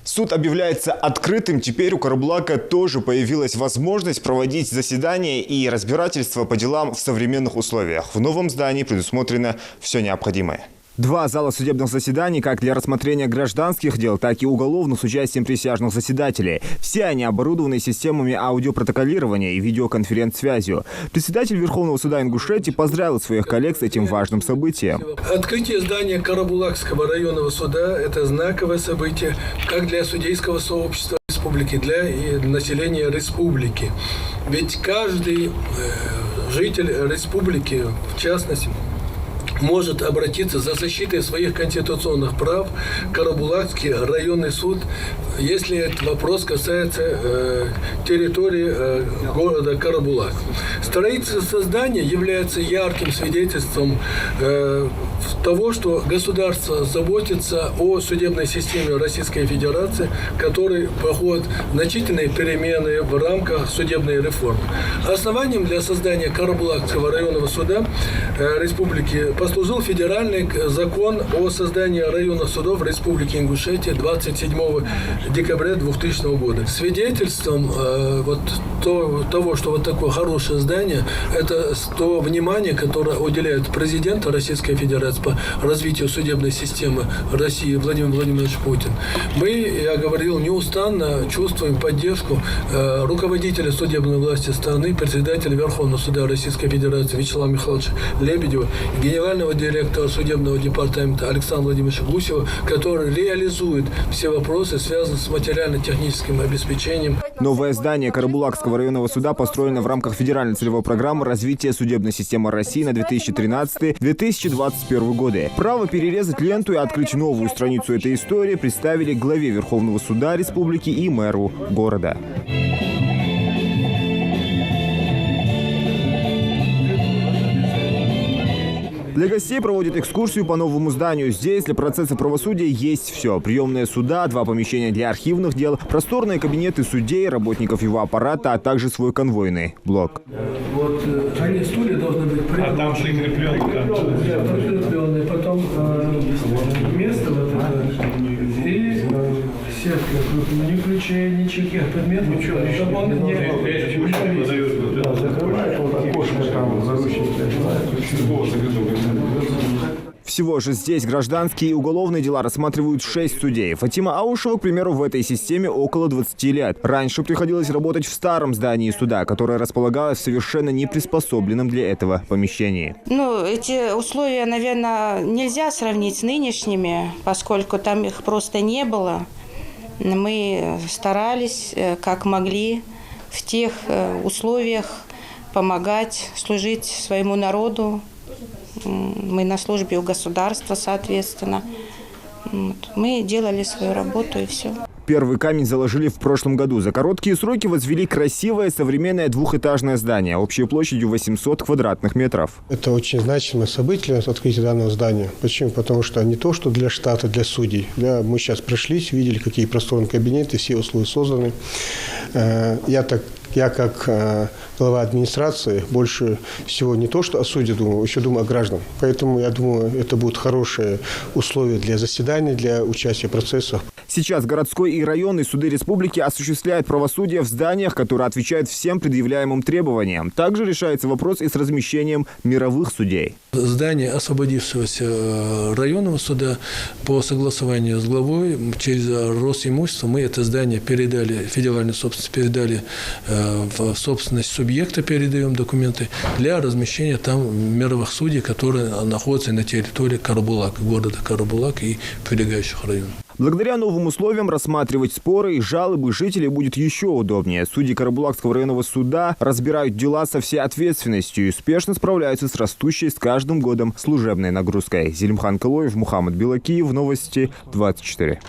Суд объявляется открытым. Теперь у Карабулака тоже появилась возможность проводить заседания и разбирательства по делам в современных условиях. В новом здании предусмотрено все необходимое. Два зала судебных заседаний как для рассмотрения гражданских дел, так и уголовных с участием присяжных заседателей. Все они оборудованы системами аудиопротоколирования и видеоконференц-связью. Председатель Верховного суда Ингушетии поздравил своих коллег с этим важным событием. Открытие здания Карабулакского районного суда – это знаковое событие как для судейского сообщества республики, для населения республики. Ведь каждый житель республики, в частности, может обратиться за защитой своих конституционных прав в Карабулакский районный суд, если этот вопрос касается территории города Карабулак. Строительство здания является ярким свидетельством того, что государство заботится о судебной системе Российской Федерации, который проходит значительные перемены в рамках судебной реформы. Основанием для создания Карабулакского районного суда республики послужил федеральный закон о создании районных судов Республики Ингушетия 27 декабря 2000 года. Свидетельством того, что вот такое хорошее здание, это то внимание, которое уделяет президент Российской Федерации по развитию судебной системы России Владимир Владимирович Путин. Мы, я говорил, неустанно чувствуем поддержку руководителя судебной власти страны, председателя Верховного суда Российской Федерации Вячеслава Михайловича Лебедева, генерального директора судебного департамента Александра Владимировича Гусева, который реализует все вопросы, связанные с материально-техническим обеспечением. Новое здание Карабулакского районного суда построено в рамках федеральной целевой программы развития судебной системы России на 2013-2021 годы. Право перерезать ленту и открыть новую страницу этой истории представили главе Верховного суда республики и мэру города. Для гостей проводят экскурсию по новому зданию. Здесь для процесса правосудия есть все. Приемные суда, два помещения для архивных дел, просторные кабинеты судей, работников его аппарата, а также свой конвойный блок. Вот они стулья должны быть прикреплены. А там прикрепленные. Потом место вот это. И сетка. Ни ключей, ни чьих предметов, ничего. Чтобы он не закрывает окошко там, заручники. Всего же здесь гражданские и уголовные дела рассматривают 6 судей. Фатима Аушева, к примеру, в этой системе около 20 лет. Раньше приходилось работать в старом здании суда, которое располагалось в совершенно неприспособленном для этого помещении. Эти условия, наверное, нельзя сравнить с нынешними, поскольку там их просто не было. Мы старались, как могли, в тех условиях помогать, служить своему народу. Мы на службе у государства, соответственно. Мы делали свою работу и все. Первый камень заложили в прошлом году. За короткие сроки возвели красивое современное двухэтажное здание общей площадью 800 квадратных метров. Это очень значимое событие, открытие данного здания. Почему? Потому что не то, что для штата, для судей. Мы сейчас прошлись, видели, какие просторные кабинеты, все условия созданы. Я как глава администрации больше всего не то, что о суде думаю, еще думаю о гражданах. Поэтому я думаю, это будут хорошие условия для заседаний, для участия в процессах. Сейчас городской и районный суды республики осуществляют правосудие в зданиях, которые отвечают всем предъявляемым требованиям. Также решается вопрос и с размещением мировых судей. Здание освободившегося районного суда по согласованию с главой через Росимущество мы это здание передали, федеральную собственность передали в собственность субъекта, передаем документы для размещения там мировых судей, которые находятся на территории Карабулака, города Карабулак и прилегающих районов. Благодаря новым условиям рассматривать споры и жалобы жителей будет еще удобнее. Судьи Карабулакского районного суда разбирают дела со всей ответственностью и успешно справляются с растущей с каждым годом служебной нагрузкой. Зелимхан Кылоев, Мухаммад Белакиев, Новости 24.